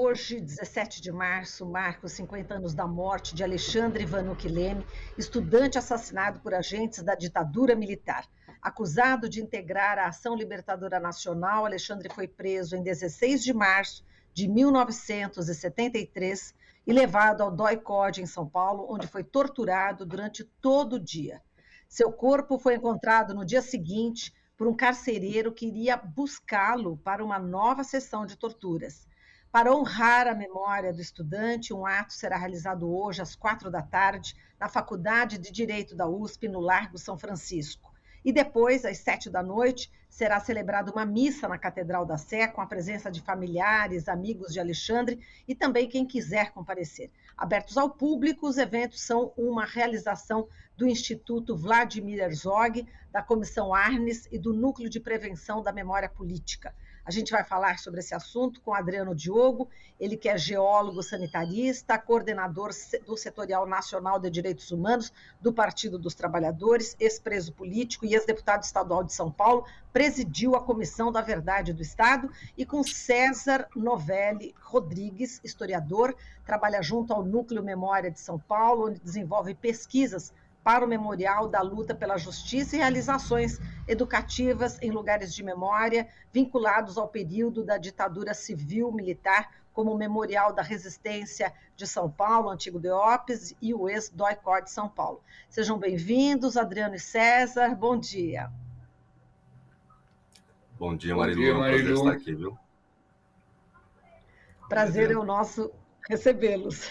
Hoje, 17 de março, marca os 50 anos da morte de Alexandre Vanucchi Leme, estudante assassinado por agentes da ditadura militar. Acusado de integrar a Ação Libertadora Nacional, Alexandre foi preso em 16 de março de 1973 e levado ao DOI-CODE em São Paulo, onde foi torturado durante todo o dia. Seu corpo foi encontrado no dia seguinte por um carcereiro que iria buscá-lo para uma nova sessão de torturas. Para honrar a memória do estudante, um ato será realizado hoje às 16h na Faculdade de Direito da USP, no Largo São Francisco. E depois, às 19h, será celebrada uma missa na Catedral da Sé, com a presença de familiares, amigos de Alexandre e também quem quiser comparecer. Abertos ao público, os eventos são uma realização do Instituto Vladimir Herzog, da Comissão Arnes e do Núcleo de Prevenção da Memória Política. A gente vai falar sobre esse assunto com Adriano Diogo, ele que é geólogo sanitarista, coordenador do Setorial Nacional de Direitos Humanos do Partido dos Trabalhadores, ex-preso político e ex-deputado estadual de São Paulo, presidiu a Comissão da Verdade do Estado, e com César Novelli Rodrigues, historiador, trabalha junto ao Núcleo Memória de São Paulo, onde desenvolve pesquisas para o Memorial da Luta pela Justiça e realizações educativas em lugares de memória vinculados ao período da ditadura civil-militar, como o Memorial da Resistência de São Paulo, antigo DEOPS, e o ex-DOI-CODE de São Paulo. Sejam bem-vindos, Adriano e César, bom dia. Bom dia, Marilu. É um prazer estar aqui, viu? Prazer é o nosso recebê-los.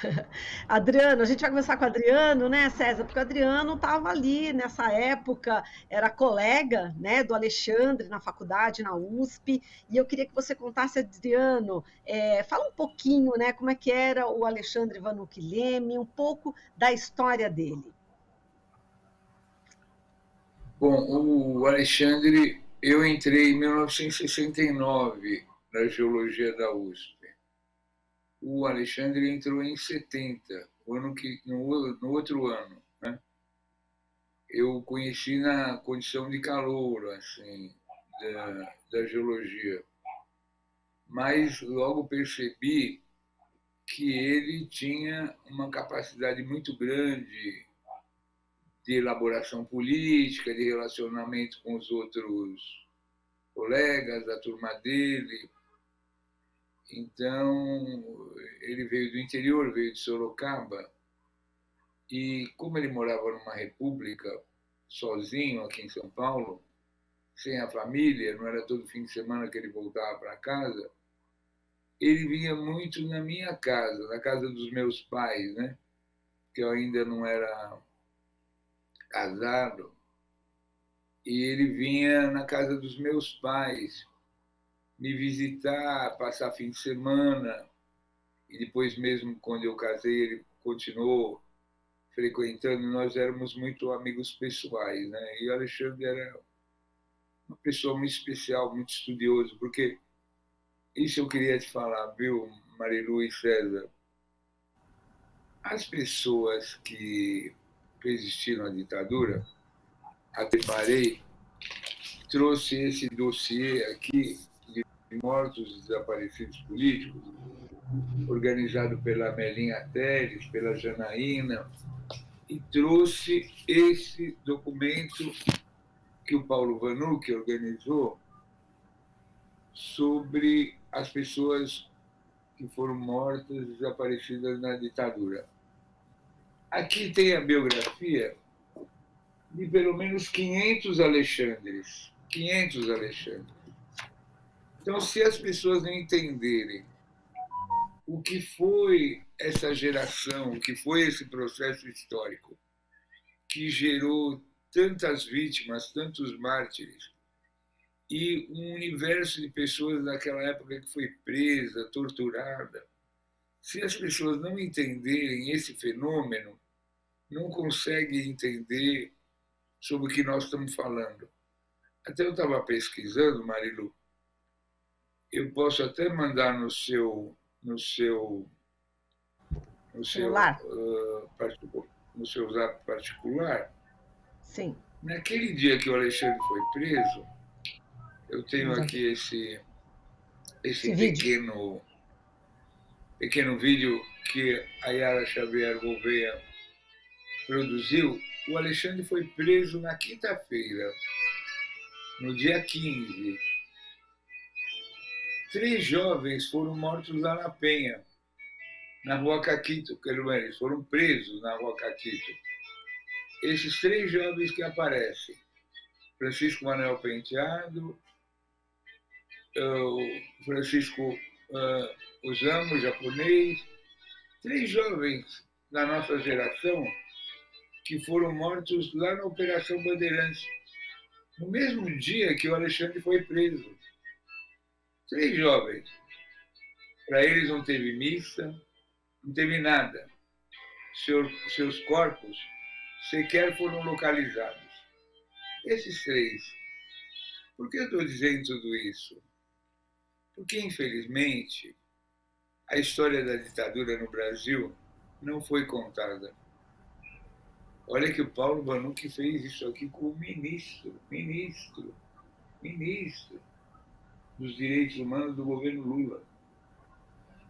Adriano, a gente vai começar com o Adriano, né, César? Porque o Adriano estava ali nessa época, era colega, né, do Alexandre na faculdade, na USP, e eu queria que você contasse, Adriano, fala um pouquinho, né, como é que era o Alexandre Vanucchi Leme, um pouco da história dele. Bom, o Alexandre, eu entrei em 1969 na Geologia da USP. O Alexandre entrou em 70, no outro ano, né? Eu conheci na condição de calouro, assim, da geologia. Mas logo percebi que ele tinha uma capacidade muito grande de elaboração política, de relacionamento com os outros colegas da turma dele. Então, ele veio do interior, veio de Sorocaba, e como ele morava numa república, sozinho aqui em São Paulo, sem a família, não era todo fim de semana que ele voltava para casa, ele vinha muito na minha casa, na casa dos meus pais, né? Que eu ainda não era casado, e ele vinha na casa dos meus pais me visitar, passar fim de semana, e depois mesmo quando eu casei ele continuou frequentando, nós éramos muito amigos pessoais, né? E o Alexandre era uma pessoa muito especial, muito estudioso, porque isso eu queria te falar, viu, Marilu e César? As pessoas que resistiram à ditadura, a Deparei trouxe esse dossiê aqui de mortos e desaparecidos políticos, organizado pela Melinha Teles, pela Janaína, e trouxe esse documento que o Paulo Vanucchi organizou sobre as pessoas que foram mortas e desaparecidas na ditadura. Aqui tem a biografia de pelo menos 500 Alexandres. 500 Alexandres. Então, se as pessoas não entenderem o que foi essa geração, o que foi esse processo histórico que gerou tantas vítimas, tantos mártires, e um universo de pessoas daquela época que foi presa, torturada, se as pessoas não entenderem esse fenômeno, não conseguem entender sobre o que nós estamos falando. Até eu estava pesquisando, Marilu, eu posso até mandar no seu zap particular. Sim. Naquele dia que o Alexandre foi preso, eu tenho aqui esse pequeno pequeno vídeo que a Yara Xavier Gouveia produziu, o Alexandre foi preso na quinta-feira, no dia 15. 3 jovens foram mortos lá na Penha, na Rua Caquito, eles foram presos na Rua Caquito. Esses 3 jovens que aparecem, Francisco Manuel Penteado, o Francisco Osamu, japonês, 3 jovens da nossa geração que foram mortos lá na Operação Bandeirantes, no mesmo dia que o Alexandre foi preso. 3 jovens. Para eles não teve missa, não teve nada. Seus corpos sequer foram localizados. Esses 3. Por que eu estou dizendo tudo isso? Porque, infelizmente, a história da ditadura no Brasil não foi contada. Olha que o Paulo Vanucchi fez isso aqui com o ministro dos Direitos Humanos do governo Lula.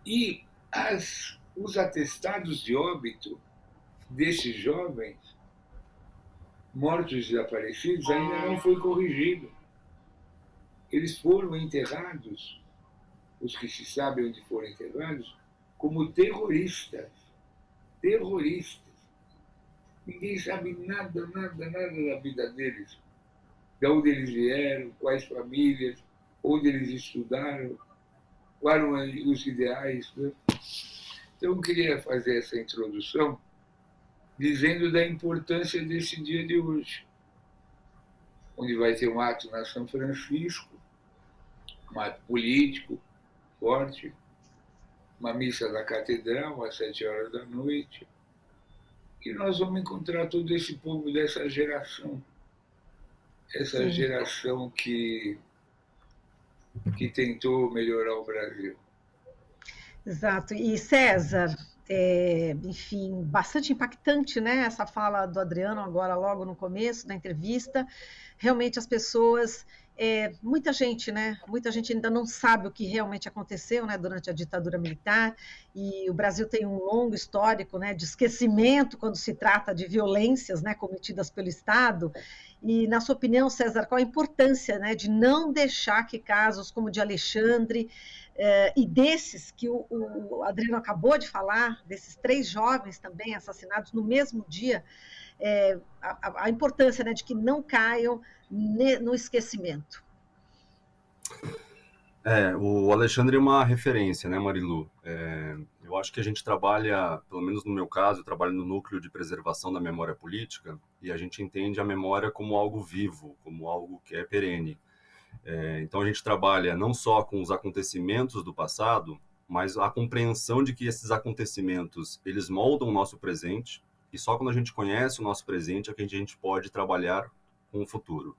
E os atestados de óbito desses jovens mortos e desaparecidos ainda não foi corrigido. Eles foram enterrados, os que se sabe onde foram enterrados, como terroristas. Terroristas. Ninguém sabe nada da vida deles. De onde eles vieram, quais famílias, onde eles estudaram, quais eram os ideais. Né? Então, eu queria fazer essa introdução dizendo da importância desse dia de hoje, onde vai ter um ato na São Francisco, um ato político forte, uma missa na Catedral às 7h da noite, e nós vamos encontrar todo esse povo dessa geração, essa Sim. geração que tentou melhorar o Brasil. Exato. E César, enfim, bastante impactante, né? Essa fala do Adriano agora logo no começo da entrevista. Realmente as pessoas, muita gente, né? Muita gente ainda não sabe o que realmente aconteceu, né? Durante a ditadura militar, e o Brasil tem um longo histórico, né? De esquecimento quando se trata de violências, né? Cometidas pelo Estado. E, na sua opinião, César, qual a importância, né? De não deixar que casos como o de Alexandre e desses que o Adriano acabou de falar, desses 3 jovens também assassinados no mesmo dia, a importância, né, de que não caiam no esquecimento. O Alexandre é uma referência, né, Marilu? Eu acho que a gente trabalha, pelo menos no meu caso, eu trabalho no núcleo de preservação da memória política, e a gente entende a memória como algo vivo, como algo que é perene. Então a gente trabalha não só com os acontecimentos do passado, mas a compreensão de que esses acontecimentos, eles moldam o nosso presente, e só quando a gente conhece o nosso presente é que a gente pode trabalhar com o futuro.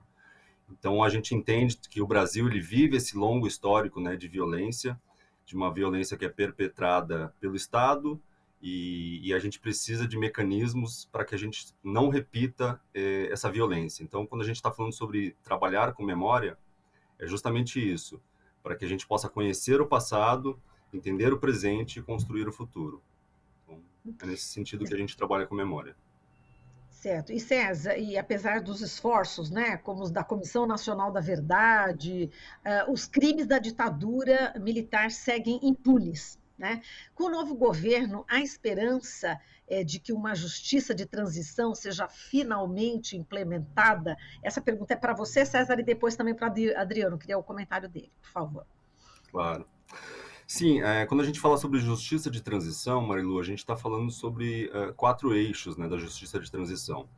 Então a gente entende que o Brasil ele vive esse longo histórico, né, de violência, de uma violência que é perpetrada pelo Estado, e a gente precisa de mecanismos para que a gente não repita essa violência. Então quando a gente está falando sobre trabalhar com memória, é justamente isso, para que a gente possa conhecer o passado, entender o presente e construir o futuro. Então, é nesse sentido que a gente trabalha com memória. Certo. E César, e apesar dos esforços, né, como os da Comissão Nacional da Verdade, os crimes da ditadura militar seguem impunes, né? Com o novo governo, há esperança de que uma justiça de transição seja finalmente implementada? Essa pergunta é para você, César, e depois também para Adriano. Queria o comentário dele, por favor. Claro. Sim, quando a gente fala sobre justiça de transição, Marilu, a gente está falando sobre 4 eixos, né, da justiça de transição.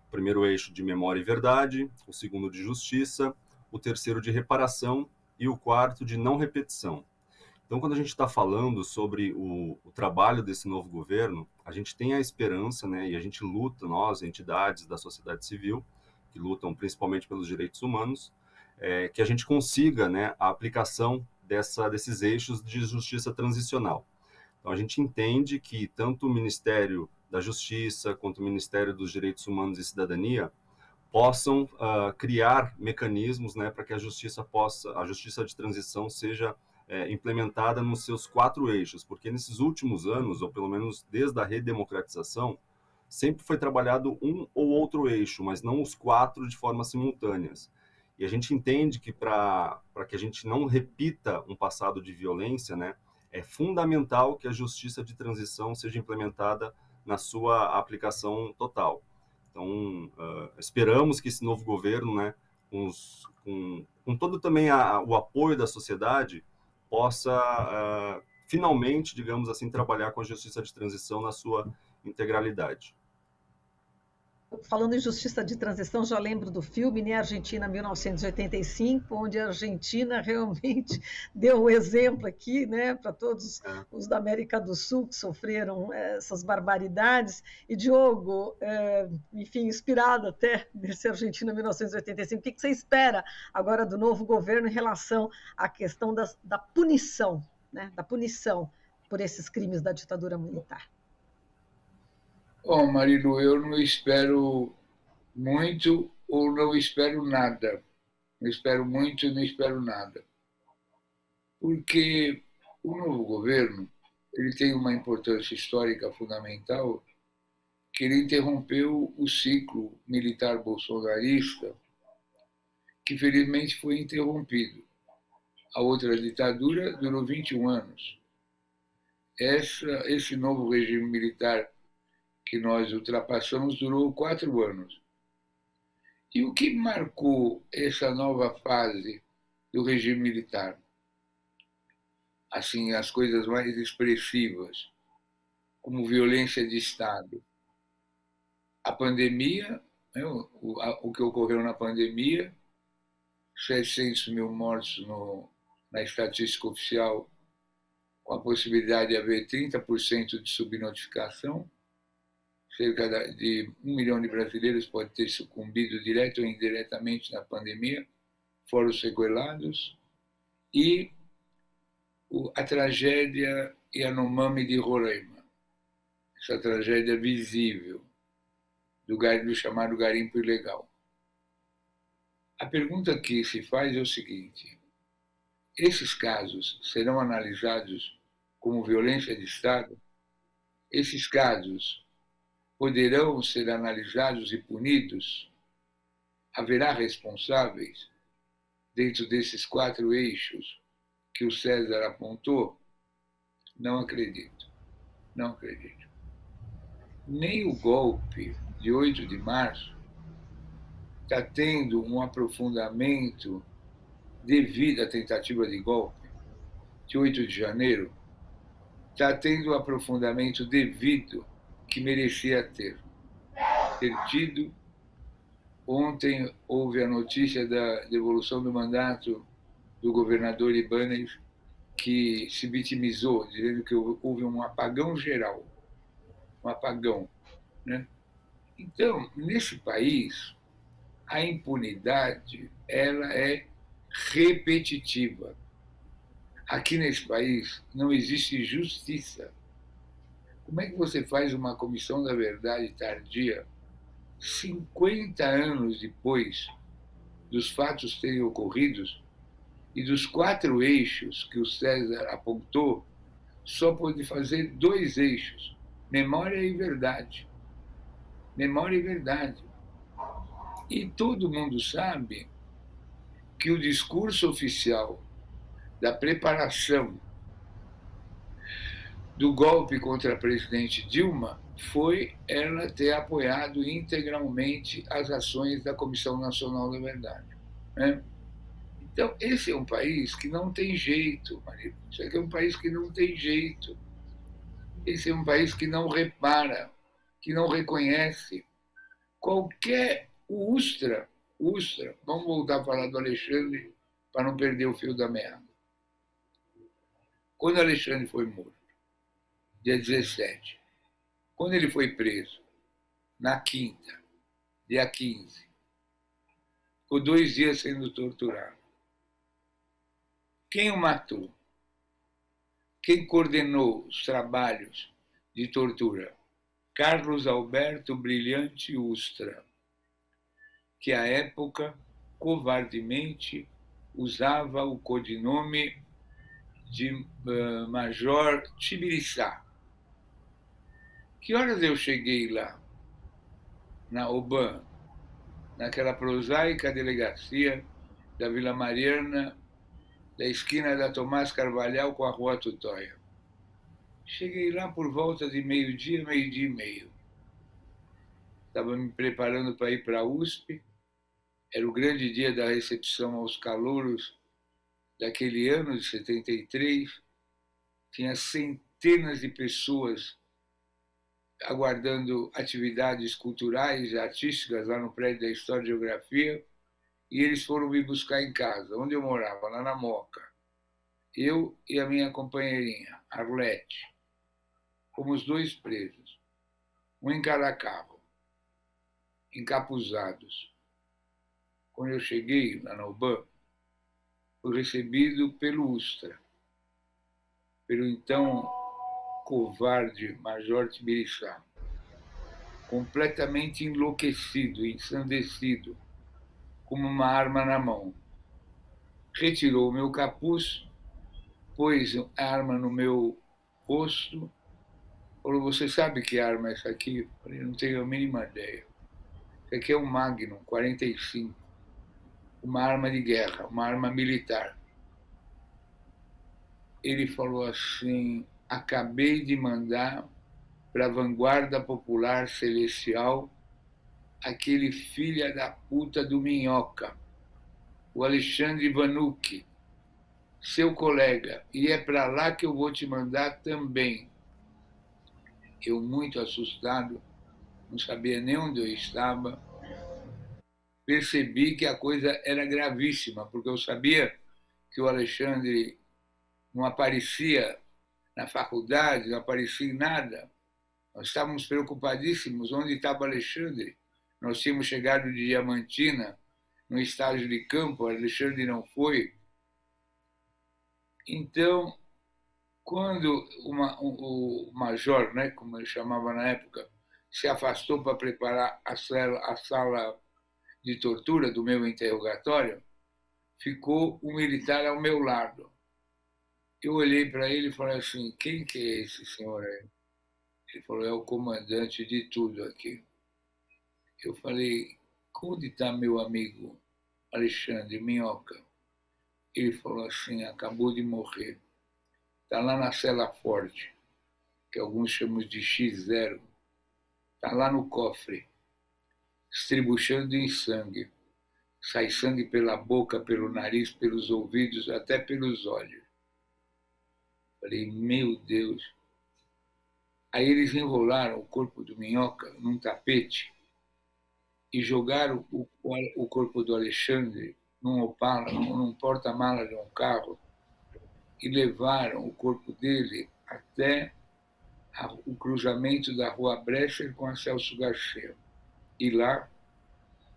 O primeiro eixo de memória e verdade, o segundo de justiça, o terceiro de reparação e o quarto de não repetição. Então, quando a gente está falando sobre o trabalho desse novo governo, a gente tem a esperança, né, e a gente luta, nós, entidades da sociedade civil, que lutam principalmente pelos direitos humanos, que a gente consiga, né, a aplicação desses eixos de justiça transicional. Então, a gente entende que tanto o Ministério da Justiça quanto o Ministério dos Direitos Humanos e Cidadania possam criar mecanismos, né, para que a justiça de transição seja implementada nos seus 4 eixos, porque nesses últimos anos, ou pelo menos desde a redemocratização, sempre foi trabalhado um ou outro eixo, mas não os 4 de forma simultâneas. E a gente entende que para que a gente não repita um passado de violência, né, é fundamental que a justiça de transição seja implementada na sua aplicação total. Então, esperamos que esse novo governo, né, com todo também o apoio da sociedade, possa finalmente, digamos assim, trabalhar com a justiça de transição na sua integralidade. Falando em justiça de transição, já lembro do filme, né, Argentina 1985, onde a Argentina realmente deu o exemplo aqui, né, para todos os da América do Sul que sofreram essas barbaridades. E, Diogo, enfim, inspirado até nesse Argentina 1985, o que você espera agora do novo governo em relação à questão da punição, né, da punição por esses crimes da ditadura militar? Bom, Marilu, eu não espero muito ou não espero nada. Não espero muito e não espero nada. Porque o novo governo ele tem uma importância histórica fundamental, que ele interrompeu o ciclo militar bolsonarista, que felizmente foi interrompido. A outra ditadura durou 21 anos. Esse novo regime militar que nós ultrapassamos durou 4 anos. E o que marcou essa nova fase do regime militar? Assim, as coisas mais expressivas, como violência de Estado. A pandemia, né, o que ocorreu na pandemia, 700 mil mortos na estatística oficial, com a possibilidade de haver 30% de subnotificação. Cerca de 1 milhão de brasileiros pode ter sucumbido direto ou indiretamente na pandemia, fora os sequelados, e a tragédia Yanomami de Roraima, essa tragédia visível do chamado garimpo ilegal. A pergunta que se faz é o seguinte: esses casos serão analisados como violência de Estado? Esses casos poderão ser analisados e punidos? Haverá responsáveis dentro desses 4 eixos que o César apontou? Não acredito. Não acredito. Nem o golpe de 8 de março está tendo um aprofundamento devido à tentativa de golpe de 8 de janeiro, está tendo um aprofundamento devido que merecia ter tido. Ontem houve a notícia da devolução do mandato do governador Ibanez, que se vitimizou, dizendo que houve um apagão geral. Um apagão. Né? Então, nesse país, a impunidade ela é repetitiva. Aqui nesse país não existe justiça. Como é que você faz uma comissão da verdade tardia 50 anos depois dos fatos terem ocorrido e dos 4 eixos que o César apontou, só pode fazer 2 eixos, memória e verdade. Memória e verdade. E todo mundo sabe que o discurso oficial da preparação do golpe contra a presidente Dilma foi ela ter apoiado integralmente as ações da Comissão Nacional da Verdade. Né? Então, esse é um país que não tem jeito, Maria. Isso aqui é um país que não tem jeito. Esse é um país que não repara, que não reconhece qualquer ustra. Vamos voltar a falar do Alexandre para não perder o fio da meada. Quando Alexandre foi morto, dia 17, quando ele foi preso, na quinta, dia 15, ficou 2 dias sendo torturado. Quem o matou? Quem coordenou os trabalhos de tortura? Carlos Alberto Brilhante Ustra, que à época, covardemente, usava o codinome de Major Tibiriçá. Que horas eu cheguei lá, na OBAN, naquela prosaica delegacia da Vila Mariana, da esquina da Tomás Carvalhal com a Rua Tutóia. Cheguei lá por volta de meio-dia, meio-dia e meio. Estava me preparando para ir para a USP. Era o grande dia da recepção aos calouros daquele ano de 73. Tinha centenas de pessoas aguardando atividades culturais e artísticas lá no prédio da História e Geografia, e eles foram me buscar em casa, onde eu morava, lá na Moca. Eu e a minha companheirinha, Arlete. Fomos 2 presos, um em cada carro, encapuzados. Quando eu cheguei lá na UBAN, fui recebido pelo Ustra, pelo então covarde Major Tibiriçá, completamente enlouquecido, ensandecido, com uma arma na mão. Retirou o meu capuz, pôs a arma no meu rosto, falou: "Você sabe que arma é essa aqui?" Eu falei: "Não tenho a mínima ideia. Isso aqui é um Magnum 45, uma arma de guerra, uma arma militar." Ele falou assim: "Acabei de mandar para a Vanguarda Popular Celestial aquele filho da puta do Minhoca, o Alexandre Vanucci, seu colega, e é para lá que eu vou te mandar também." Eu, muito assustado, não sabia nem onde eu estava, percebi que a coisa era gravíssima, porque eu sabia que o Alexandre não aparecia na faculdade, não aparecia em nada. Nós estávamos preocupadíssimos onde estava o Alexandre. Nós tínhamos chegado de Diamantina, no estágio de campo, o Alexandre não foi. Então, quando o major, né, como ele chamava na época, se afastou para preparar a sala de tortura do meu interrogatório, ficou um militar ao meu lado. Eu olhei para ele e falei assim: "Quem que é esse senhor aí?" Ele falou: "É o comandante de tudo aqui." Eu falei: "Onde está meu amigo Alexandre Minhoca?" Ele falou assim: "Acabou de morrer. Está lá na cela forte, que alguns chamam de X0. Está lá no cofre, estribuchando em sangue. Sai sangue pela boca, pelo nariz, pelos ouvidos, até pelos olhos." Falei: "Meu Deus." Aí eles enrolaram o corpo do Minhoca num tapete e jogaram o corpo do Alexandre num Opala, num porta-mala de um carro, e levaram o corpo dele até o cruzamento da Rua Brecher com a Celso Garcia. E lá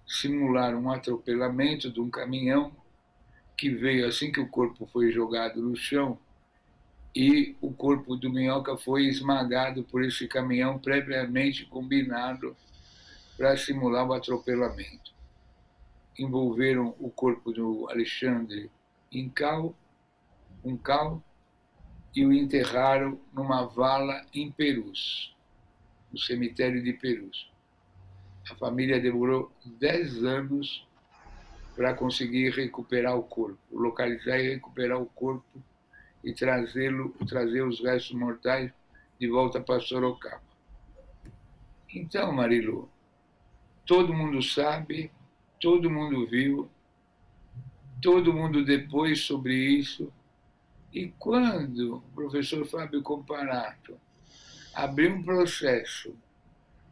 simularam um atropelamento de um caminhão que veio assim que o corpo foi jogado no chão, e o corpo do Minhoca foi esmagado por esse caminhão previamente combinado para simular o atropelamento. Envolveram o corpo do Alexandre em um cal, e o enterraram numa vala em Perus, no cemitério de Perus. A família demorou 10 anos para conseguir recuperar o corpo, localizar e recuperar o corpo e trazer os restos mortais de volta para Sorocaba. Então, Marilu, todo mundo sabe, todo mundo viu, todo mundo depois sobre isso. E quando o professor Fábio Comparato abriu um processo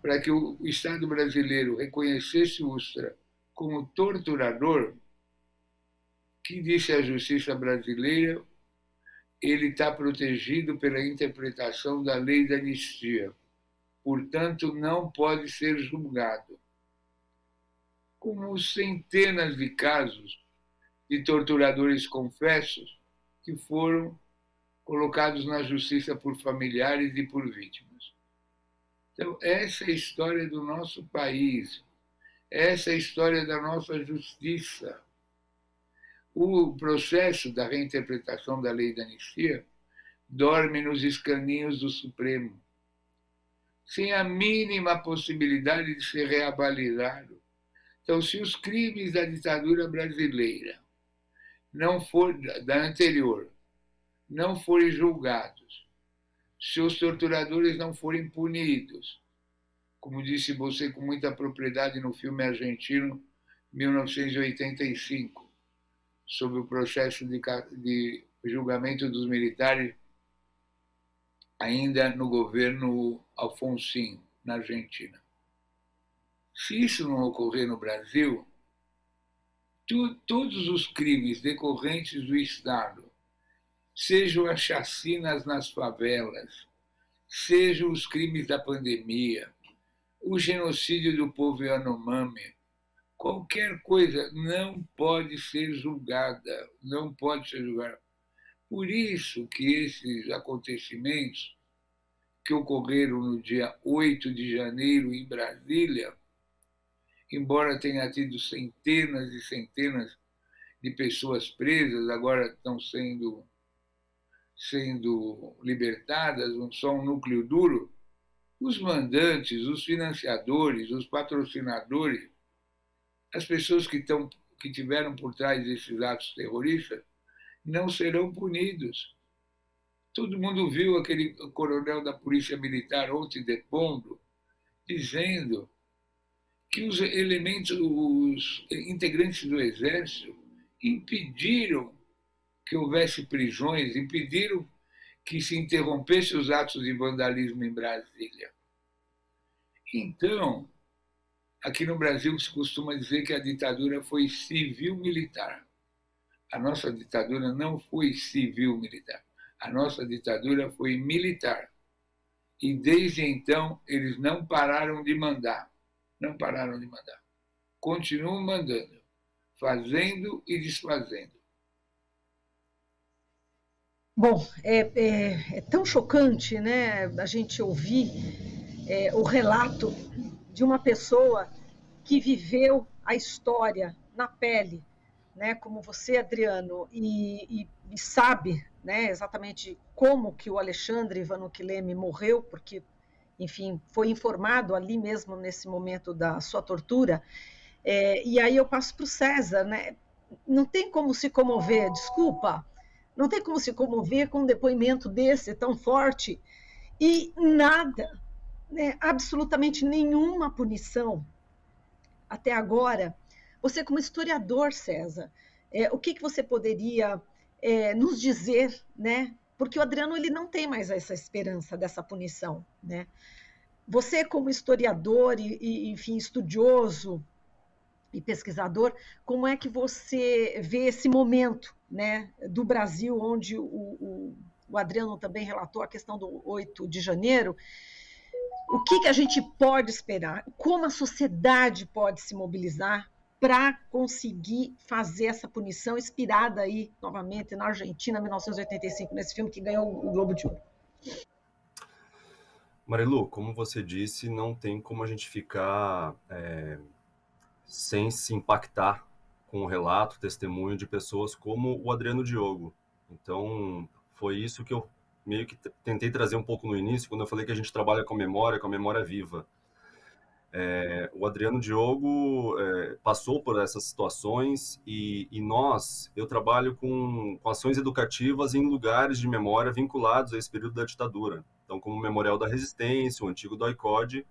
para que o Estado brasileiro reconhecesse o Ustra como torturador, que disse a justiça brasileira, ele está protegido pela interpretação da lei da anistia, portanto não pode ser julgado. Como centenas de casos de torturadores confessos que foram colocados na justiça por familiares e por vítimas. Então, essa é a história do nosso país, essa é a história da nossa justiça. O processo da reinterpretação da lei da anistia dorme nos escaninhos do Supremo, sem a mínima possibilidade de ser reavaliado. Então, se os crimes da ditadura brasileira não for da anterior não forem julgados, se os torturadores não forem punidos, como disse você com muita propriedade no filme argentino 1985, sobre o processo de julgamento dos militares ainda no governo Alfonsín, na Argentina. Se isso não ocorrer no Brasil, todos os crimes decorrentes do Estado, sejam as chacinas nas favelas, sejam os crimes da pandemia, o genocídio do povo Yanomami, qualquer coisa não pode ser julgada, não pode ser julgada. Por isso que esses acontecimentos que ocorreram no dia 8 de janeiro em Brasília, embora tenha tido centenas e centenas de pessoas presas, agora estão sendo libertadas, só um núcleo duro, os mandantes, os financiadores, os patrocinadores, as pessoas que tiveram por trás desses atos terroristas, não serão punidos. Todo mundo viu aquele coronel da Polícia Militar ontem depondo, dizendo que os integrantes do Exército impediram que houvesse prisões, impediram que se interrompesse os atos de vandalismo em Brasília. Então, aqui no Brasil se costuma dizer que a ditadura foi civil-militar. A nossa ditadura não foi civil-militar. A nossa ditadura foi militar. E desde então eles não pararam de mandar. Não pararam de mandar. Continuam mandando, fazendo e desfazendo. Bom, é tão chocante, né, a gente ouvir o relato de uma pessoa que viveu a história na pele, né, como você, Adriano, e sabe, né, exatamente como que o Alexandre Vanucchelemi morreu, porque, enfim, foi informado ali mesmo nesse momento da sua tortura. E aí eu passo para o César, né? Não tem como se comover, desculpa, não tem como se comover com um depoimento desse tão forte e nada, né, absolutamente nenhuma punição até agora. Você, como historiador, César, o que você poderia nos dizer, né? Porque o Adriano ele não tem mais essa esperança dessa punição, né? Você, como historiador e enfim, estudioso e pesquisador, como é que você vê esse momento, né, do Brasil, onde o Adriano também relatou a questão do 8 de janeiro? O que a gente pode esperar? Como a sociedade pode se mobilizar para conseguir fazer essa punição inspirada aí, novamente, na Argentina, 1985, nesse filme que ganhou o Globo de Ouro? Marilu, como você disse, não tem como a gente ficar sem se impactar com o relato, o testemunho de pessoas como o Adriano Diogo. Então, foi isso que eu meio que tentei trazer um pouco no início, quando eu falei que a gente trabalha com a memória viva. O Adriano Diogo passou por essas situações e eu trabalho com ações educativas em lugares de memória vinculados a esse período da ditadura. Então, como o Memorial da Resistência, o antigo DOI-CODE,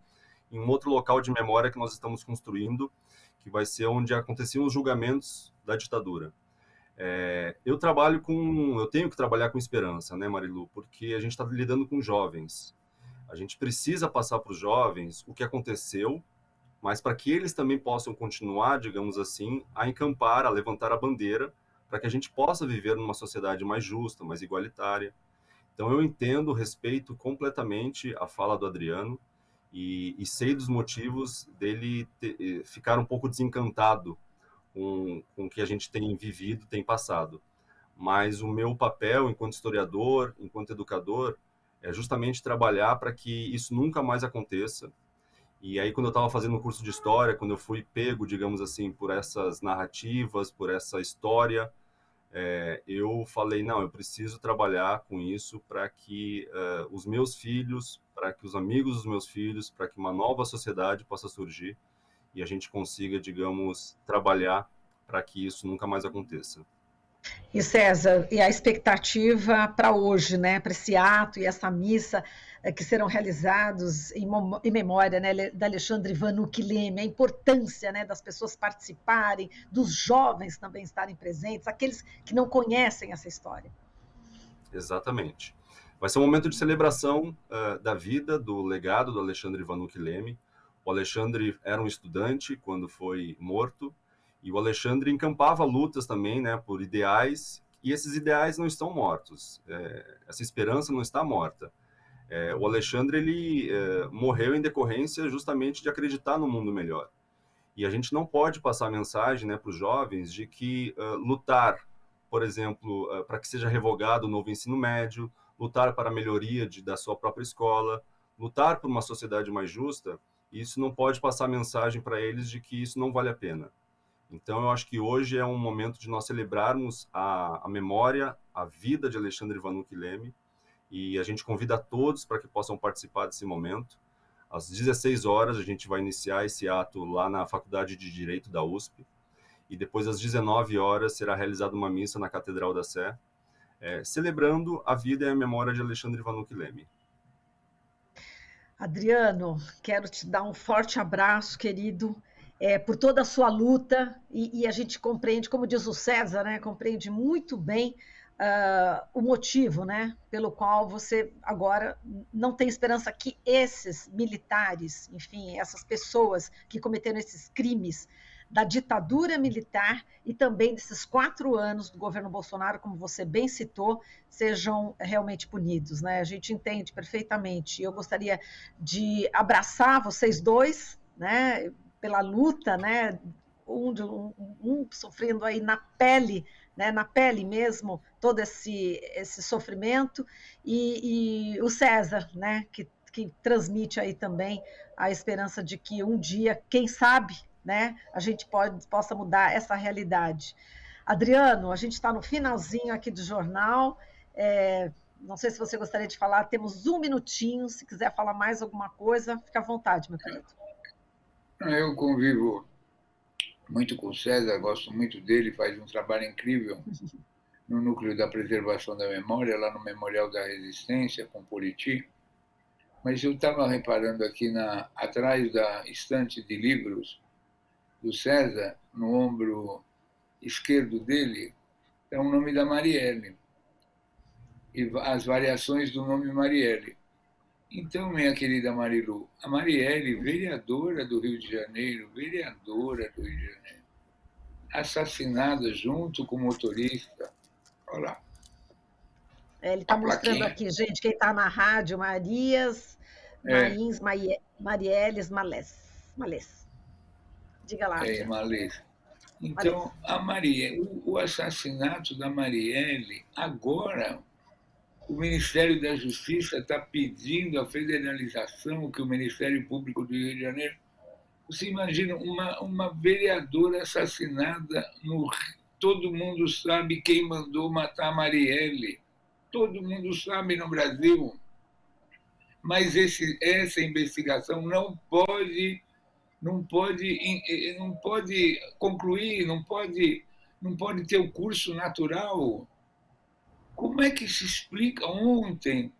em um outro local de memória que nós estamos construindo, que vai ser onde aconteciam os julgamentos da ditadura. Eu tenho que trabalhar com esperança, né, Marilu? Porque a gente está lidando com jovens. A gente precisa passar para os jovens o que aconteceu, mas para que eles também possam continuar, digamos assim, a encampar, a levantar a bandeira, para que a gente possa viver numa sociedade mais justa, mais igualitária. Então eu entendo, respeito completamente a fala do Adriano e sei dos motivos dele ficar um pouco desencantado com o que a gente tem vivido, tem passado. Mas o meu papel enquanto historiador, enquanto educador, é justamente trabalhar para que isso nunca mais aconteça. E aí, quando eu estava fazendo um curso de história, quando eu fui pego, digamos assim, por essas narrativas, por essa história eu falei, não, eu preciso trabalhar com isso para que os meus filhos, para que os amigos dos meus filhos, para que uma nova sociedade possa surgir e a gente consiga, digamos, trabalhar para que isso nunca mais aconteça. E César, e a expectativa para hoje, né, para esse ato e essa missa que serão realizados em memória, né, da Alexandre Vanucchi Leme, a importância, né, das pessoas participarem, dos jovens também estarem presentes, aqueles que não conhecem essa história. Exatamente. Vai ser um momento de celebração da vida, do legado do Alexandre Vanucchi Leme. O Alexandre era um estudante quando foi morto, e o Alexandre encampava lutas também, né, por ideais, e esses ideais não estão mortos. Essa esperança não está morta. O Alexandre ele morreu em decorrência justamente de acreditar no mundo melhor. E a gente não pode passar a mensagem, né, para os jovens de que lutar, por exemplo, para que seja revogado o novo ensino médio, lutar para a melhoria da sua própria escola, lutar por uma sociedade mais justa, isso não pode passar a mensagem para eles de que isso não vale a pena. Então, eu acho que hoje é um momento de nós celebrarmos a memória, a vida de Alexandre Vanucchi Leme, e a gente convida a todos para que possam participar desse momento. Às 16 horas, a gente vai iniciar esse ato lá na Faculdade de Direito da USP, e depois, às 19 horas, será realizada uma missa na Catedral da Sé, celebrando a vida e a memória de Alexandre Vanucchi Leme. Adriano, quero te dar um forte abraço, querido, por toda a sua luta, e a gente compreende, como diz o César, né, compreende muito bem o motivo, né, pelo qual você agora não tem esperança que esses militares, enfim, essas pessoas que cometeram esses crimes da ditadura militar e também desses 4 anos do governo Bolsonaro, como você bem citou, sejam realmente punidos, né? A gente entende perfeitamente. Eu gostaria de abraçar vocês dois, né, pela luta, né, um sofrendo aí na pele, né, na pele mesmo, todo esse sofrimento, e o César, né, que transmite aí também a esperança de que um dia, quem sabe, né, a gente possa mudar essa realidade. Adriano, a gente está no finalzinho aqui do jornal, não sei se você gostaria de falar, temos 1 minutinho, se quiser falar mais alguma coisa, fica à vontade, meu querido. Eu convivo muito com o César, gosto muito dele, faz um trabalho incrível no Núcleo da Preservação da Memória, lá no Memorial da Resistência, com Politi. Mas eu estava reparando aqui atrás da estante de livros do César, no ombro esquerdo dele, é o nome da Marielle, e as variações do nome Marielle. Então, minha querida Marilu, a Marielle, vereadora do Rio de Janeiro, assassinada junto com o motorista. Olha lá. Ele está mostrando aqui, gente, quem está na rádio, Marielles Malés. Diga lá. Malés. Então, o assassinato da Marielle, agora o Ministério da Justiça está pedindo a federalização, que o Ministério Público do Rio de Janeiro. Você imagina uma vereadora assassinada todo mundo sabe quem mandou matar a Marielle. Todo mundo sabe no Brasil. Mas essa investigação não pode concluir, não pode ter o curso natural. Como é que se explica? Ontem,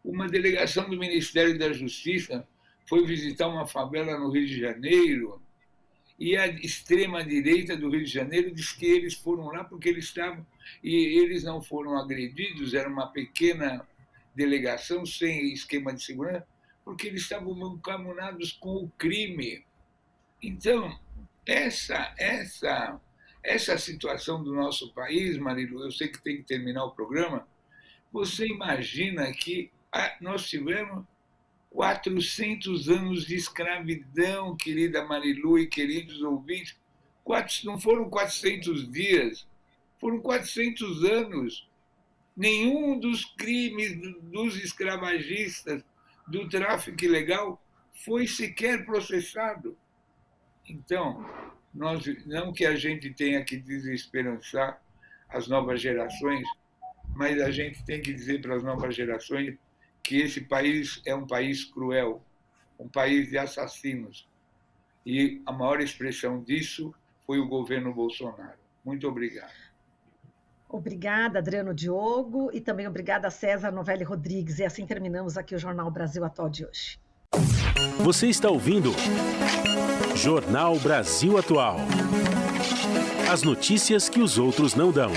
uma delegação do Ministério da Justiça foi visitar uma favela no Rio de Janeiro, e a extrema-direita do Rio de Janeiro diz que eles foram lá porque eles não foram agredidos, era uma pequena delegação sem esquema de segurança, porque eles estavam mancomunados com o crime. Então, essa situação do nosso país, Marilu, eu sei que tem que terminar o programa, você imagina que nós tivemos 400 anos de escravidão, querida Marilu e queridos ouvintes. Não foram 400 dias, foram 400 anos. Nenhum dos crimes dos escravagistas, do tráfico ilegal, foi sequer processado. Então, não que a gente tenha que desesperançar, as novas gerações, mas a gente tem que dizer para as novas gerações que esse país é um país cruel, um país de assassinos. E a maior expressão disso foi o governo Bolsonaro. Muito obrigado. Obrigada, Adriano Diogo, e também obrigada a César Novelli Rodrigues. E assim terminamos aqui o Jornal Brasil Atual de hoje. Você está ouvindo Jornal Brasil Atual. As notícias que os outros não dão.